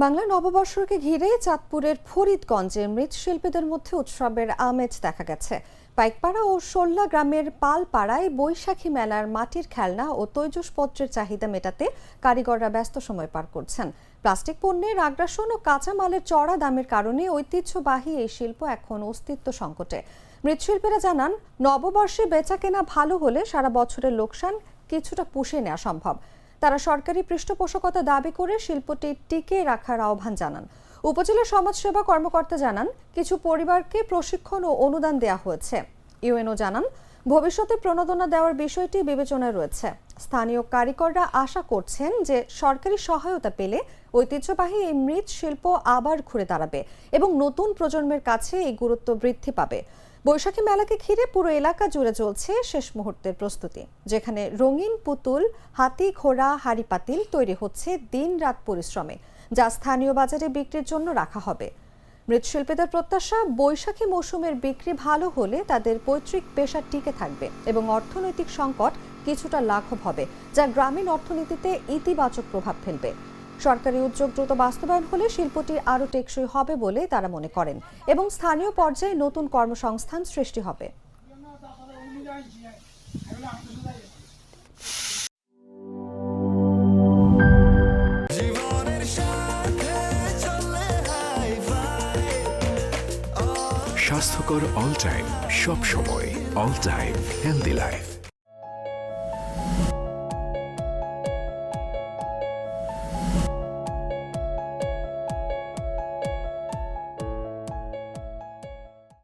বাংলা নববর্ষকে ঘিরে চাঁদপুরের ফরিদগঞ্জে মৃৎশিল্পীদের মধ্যে উৎসবের আমেজ দেখা গেছে। পাইকপাড়া ও শোল্লা গ্রামের পালপাড়ায় বৈশাখী মেলার মাটির খেলনা ও তৈজসপত্রের চাহিদা মেটাতে কারিগররা ব্যস্ত সময় পার করছেন। প্লাস্টিক পণ্যের আগ্রাসন ও কাঁচামালের চড়া দামের কারণে ঐতিহ্যবাহী এই শিল্প এখন অস্তিত্ব সংকটে। মৃৎশিল্পীরা জানান, নববর্ষে বেচাকেনা ভালো হলে সারা বছরের লোকসান কিছুটা পুষিয়ে নেওয়া সম্ভব। তারা সরকারি পৃষ্ঠপোষকতা দাবি করে শিল্পটি টিকিয়ে রাখার আহ্বান জানান। উপজেলা সমাজসেবা কর্মকর্তা জানান, কিছু পরিবারকে প্রশিক্ষণ ও অনুদান দেওয়া হয়েছে। ইউএনও জানান, ভবিষ্যতে প্রণোদনা দেওয়ার বিষয়টি বিবেচনায় রয়েছে। স্থানীয় কারিগররা আশা করছেন যে সরকারি সহায়তা পেলে ঐতিহ্যবাহী এই মৃৎশিল্প আবার ঘুরে দাঁড়াবে এবং নতুন প্রজন্মের কাছে এই গুরুত্ব বৃদ্ধি পাবে। বৈশাখী মেলাকে ঘিরে পুরো এলাকা জুড়ে চলছে শেষ মুহূর্তের প্রস্তুতি, যেখানে রঙিন পুতুল, হাতি, ঘোড়া, হাড়ি পাতিল তৈরি হচ্ছে দিন-রাত পরিশ্রমে, যা স্থানীয় বাজারে বিক্রির জন্য রাখা হবে। মৃৎশিল্পীদের প্রত্যাশা, বৈশাখী মৌসুমের বিক্রি ভালো হলে তাদের পৈতৃক পেশা টিকে থাকবে এবং অর্থনৈতিক সংকট কিছুটা লাঘব হবে, যা গ্রামীণ অর্থনীতিতে ইতিবাচক প্রভাব ফেলবে। সরকারি উদ্যোগ দ্রুত বাস্তবায়ন হলে শিল্পটি আরও টেকসই হবে বলে তারা মনে করেন এবং স্থানীয় পর্যায়ে নতুন কর্মসংস্থান সৃষ্টি হবে। স্বাস্থ্যকর অল টাইম, সব সময় অল টাইম হেলদি লাইফ।